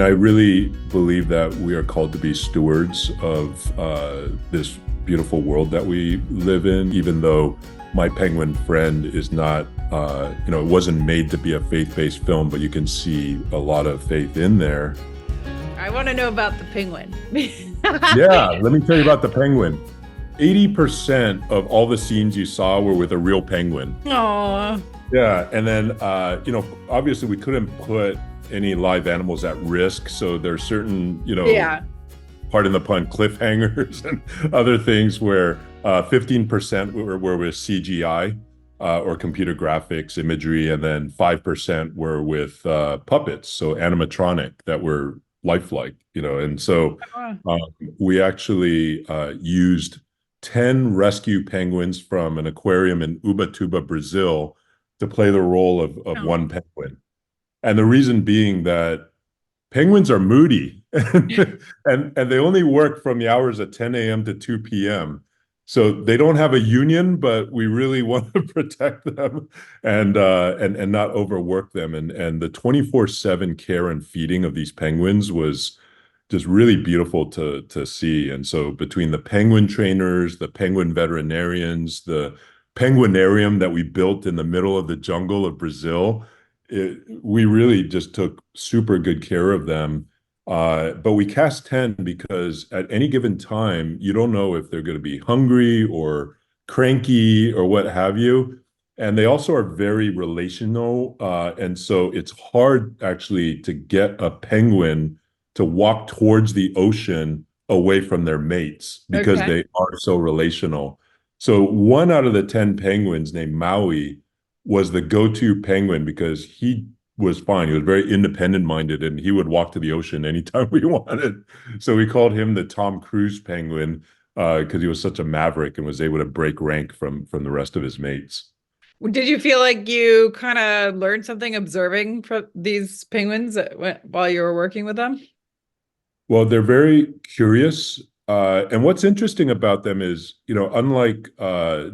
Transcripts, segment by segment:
I really believe that we are called to be stewards of this beautiful world that we live in, even though my penguin friend is not, it wasn't made to be a faith-based film, but you can see a lot of faith in there. I want to know about the penguin. Yeah, let me tell you about the penguin. 80% of all the scenes you saw were with a real penguin. Aw. Yeah, and then, obviously we couldn't put any live animals at risk, so there's certain, Yeah. pardon the pun, cliffhangers and other things where 15% were with CGI or computer graphics imagery, and then 5% were with puppets, so animatronic that were lifelike, and so um, we actually used 10 rescue penguins from an aquarium in Ubatuba, Brazil, to play the role of one Oh. penguin. And the reason being that penguins are moody and they only work from the hours of 10 a.m. to 2 p.m. So they don't have a union, but we really want to protect them and not overwork them. And the 24/7 care and feeding of these penguins was just really beautiful to see. And so between the penguin trainers, the penguin veterinarians, the penguinarium that we built in the middle of the jungle of Brazil, we really just took super good care of them. But we cast 10 because at any given time, you don't know if they're going to be hungry or cranky or what have you. And they also are very relational. And so it's hard actually to get a penguin to walk towards the ocean away from their mates because Okay. they are so relational. So one out of the 10 penguins named Maui was the go-to penguin because he was fine. He was very independent minded and he would walk to the ocean anytime we wanted. So we called him the Tom Cruise penguin because he was such a maverick and was able to break rank from the rest of his mates. Did you feel like you kind of learned something observing these penguins while you were working with them? Well, they're very curious. And what's interesting about them is, unlike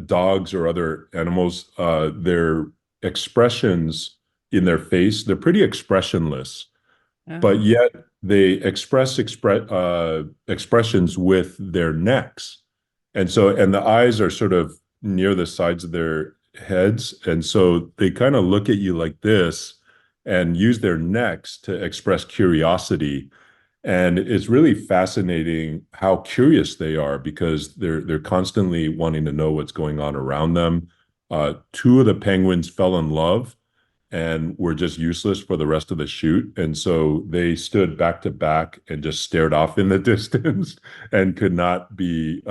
dogs or other animals, their expressions in their face, they're pretty expressionless, but Oh. yet they expressions with their necks. And the eyes are sort of near the sides of their heads. And so they kind of look at you like this and use their necks to express curiosity. And it's really fascinating how curious they are because they're constantly wanting to know what's going on around them. Two of the penguins fell in love and were just useless for the rest of the shoot. And so they stood back to back and just stared off in the distance and could not be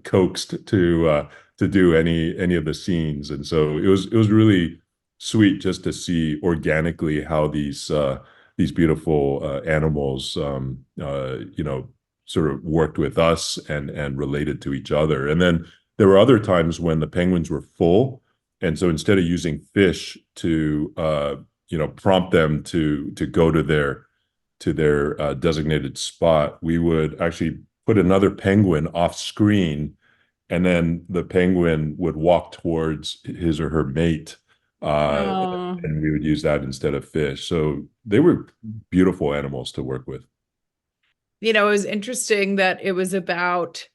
coaxed to do any of the scenes. And so it was really sweet just to see organically how these beautiful animals, sort of worked with us and related to each other. And then there were other times when the penguins were full, and so instead of using fish to prompt them to go to their designated spot, we would actually put another penguin off screen, and then the penguin would walk towards his or her mate, uh, Oh. and we would use that instead of fish. So they were beautiful animals to work with. It was interesting that it was about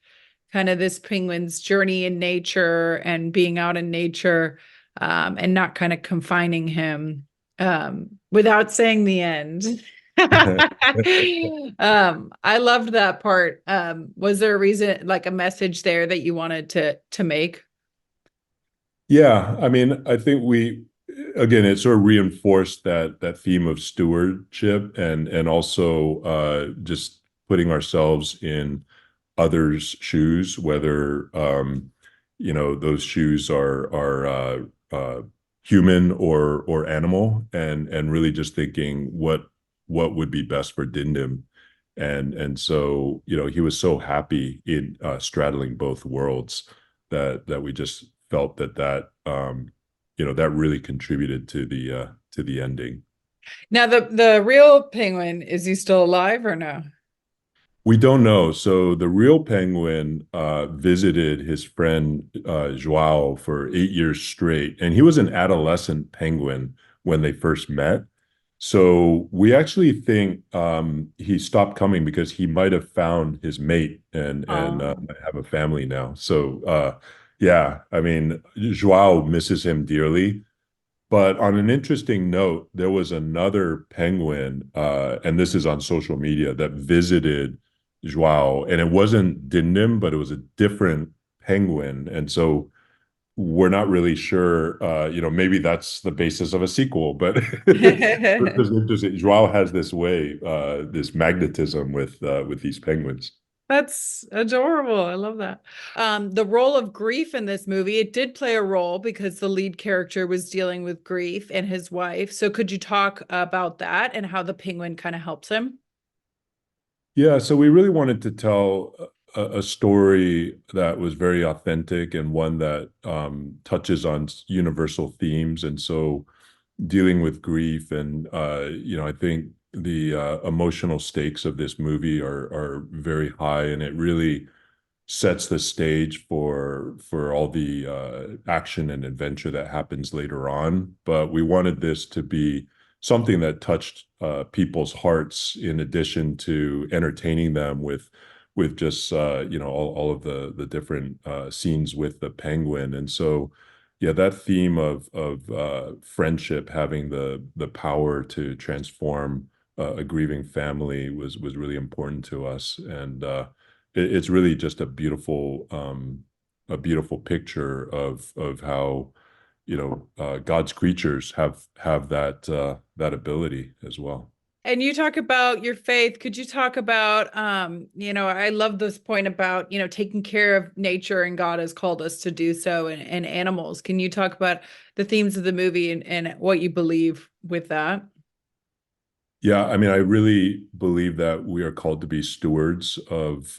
kind of this penguin's journey in nature and being out in nature, and not kind of confining him, without saying the end. I loved that part. Was there a reason, like a message there that you wanted to make? Yeah, I mean, I think again, it sort of reinforced that theme of stewardship and also just putting ourselves in others' shoes, whether those shoes are human or animal, and really just thinking what would be best for Dindim. And so, he was so happy in straddling both worlds that we just felt that really contributed to the ending. Now, the real penguin, is he still alive or no? We don't know. So the real penguin visited his friend Joao for 8 years straight, and he was an adolescent penguin when they first met. So we actually think he stopped coming because he might have found his mate and Oh. have a family now. So yeah, I mean, Joao misses him dearly. But on an interesting note, there was another penguin, and this is on social media, that visited Joao, and it wasn't Dindim, but it was a different penguin. And so we're not really sure, maybe that's the basis of a sequel, but it's just interesting. Joao has this way, this magnetism with these penguins. That's adorable. I love that. The role of grief in this movie, it did play a role because the lead character was dealing with grief and his wife. So could you talk about that and how the penguin kind of helps him? Yeah, so we really wanted to tell a story that was very authentic and one that touches on universal themes. And so dealing with grief and I think the emotional stakes of this movie are very high, and it really sets the stage for all the action and adventure that happens later on. But we wanted this to be something that touched people's hearts in addition to entertaining them with just all of the different scenes with the penguin. And so yeah, that theme of friendship having the power to transform a grieving family was really important to us. And it's really just a beautiful picture of how God's creatures have that ability as well. And you talk about your faith. Could you talk about, I love this point about, taking care of nature and God has called us to do so and animals. Can you talk about the themes of the movie and what you believe with that? Yeah, I mean, I really believe that we are called to be stewards of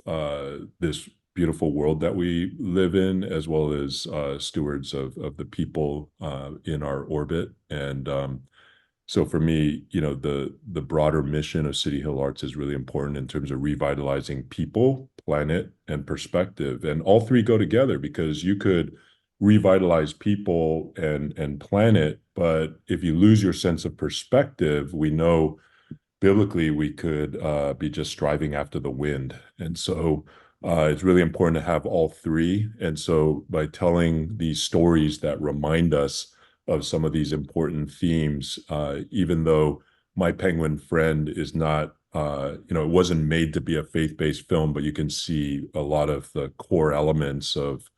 this beautiful world that we live in, as well as stewards of the people in our orbit. And so for me, the broader mission of City Hill Arts is really important in terms of revitalizing people, planet, and perspective. And all three go together because you could revitalize people and planet, but if you lose your sense of perspective, we know biblically we could be just striving after the wind. And so it's really important to have all three. And so by telling these stories that remind us of some of these important themes, even though My Penguin Friend is not, it wasn't made to be a faith-based film, but you can see a lot of the core elements of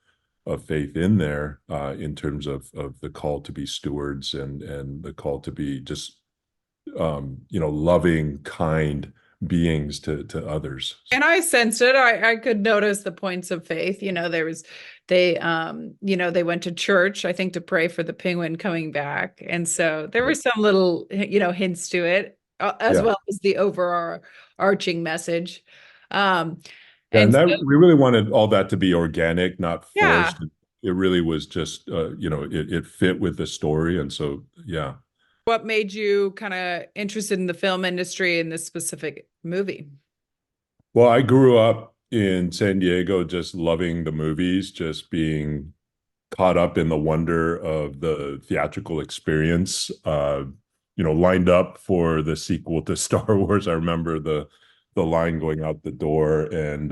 faith in there in terms of the call to be stewards and the call to be just loving, kind beings to others. And I sensed it. I could notice the points of faith. They went to church, I think, to pray for the penguin coming back. And so there were some little, hints to it, as Yeah. well as the overarching message. Um, Yeah, and and that so, we really wanted all that to be organic, not yeah, forced. It really was just, it fit with the story. And so, yeah. what made you kind of interested in the film industry in this specific movie? Well, I grew up in San Diego just loving the movies, just being caught up in the wonder of the theatrical experience. Lined up for the sequel to Star Wars. I remember the line going out the door, and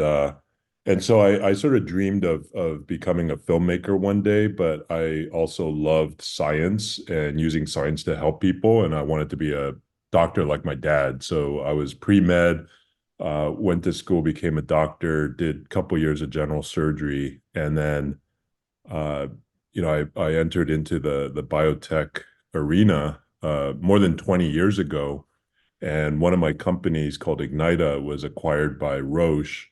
so I sort of dreamed of becoming a filmmaker one day. But I also loved science and using science to help people, and I wanted to be a doctor like my dad. So I was pre-med, went to school, became a doctor, did a couple years of general surgery, and then uh, I entered into the biotech arena more than 20 years ago. And one of my companies called Ignita was acquired by Roche.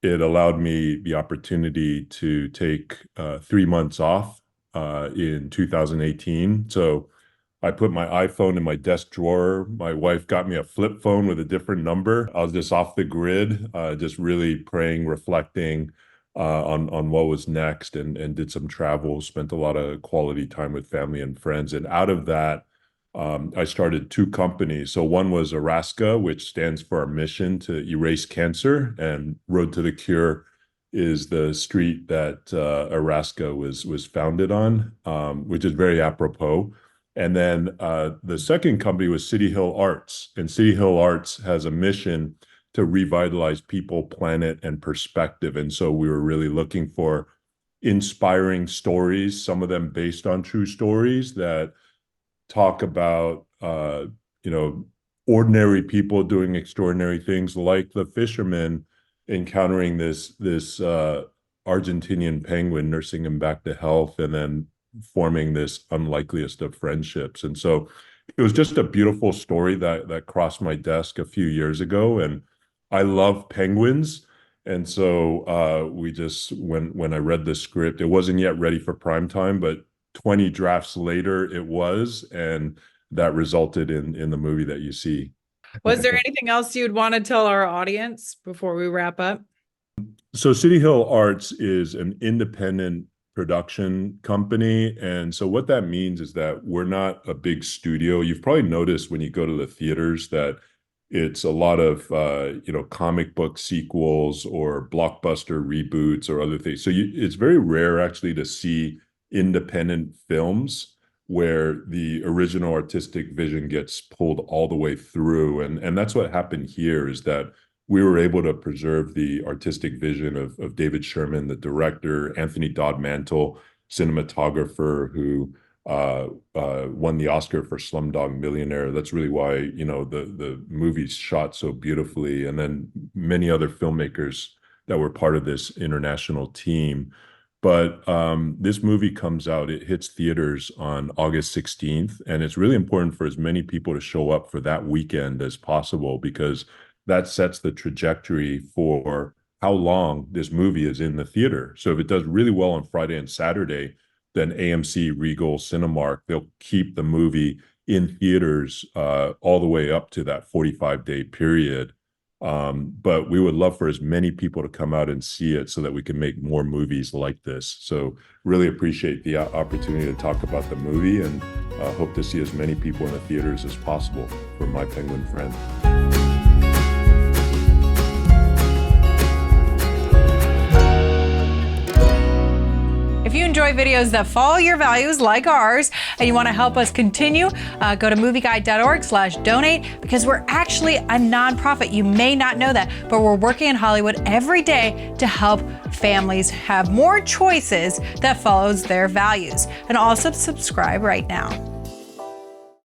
It allowed me the opportunity to take 3 months off in 2018. So I put my iPhone in my desk drawer. My wife got me a flip phone with a different number. I was just off the grid, just really praying, reflecting on what was next, and did some travel. Spent a lot of quality time with family and friends. And out of that, I started two companies. So one was Araska, which stands for our mission to erase cancer, and Road to the Cure is the street that Araska was founded on, which is very apropos. And then the second company was City Hill Arts, and City Hill Arts has a mission to revitalize people, planet, and perspective. And so we were really looking for inspiring stories, some of them based on true stories that talk about you know, ordinary people doing extraordinary things, like the fisherman encountering this Argentinian penguin, nursing him back to health, and then forming this unlikeliest of friendships. And so it was just a beautiful story that crossed my desk a few years ago, and I love penguins. And so we just, when I read the script, it wasn't yet ready for prime time, but 20 drafts later it was, and that resulted in the movie that you see. Was there anything else you'd want to tell our audience before we wrap up? So City Hill Arts is an independent production company. And so what that means is that we're not a big studio. You've probably noticed when you go to the theaters that it's a lot of comic book sequels or blockbuster reboots or other things. So it's very rare actually to see independent films where the original artistic vision gets pulled all the way through. And that's what happened here, is that we were able to preserve the artistic vision of David Sherman, the director, Anthony Dodd Mantle, cinematographer, who won the Oscar for Slumdog Millionaire. That's really why, the movie's shot so beautifully. And then many other filmmakers that were part of this international team. But this movie comes out, it hits theaters on August 16th, and it's really important for as many people to show up for that weekend as possible, because that sets the trajectory for how long this movie is in the theater. So if it does really well on Friday and Saturday, then AMC, Regal, Cinemark, they'll keep the movie in theaters all the way up to that 45-day period. But we would love for as many people to come out and see it so that we can make more movies like this. So really appreciate the opportunity to talk about the movie, and hope to see as many people in the theaters as possible for My Penguin Friend. If you enjoy videos that follow your values like ours, and you want to help us continue, go to movieguide.org/donate, because we're actually a nonprofit. You may not know that, but we're working in Hollywood every day to help families have more choices that follows their values. And also subscribe right now.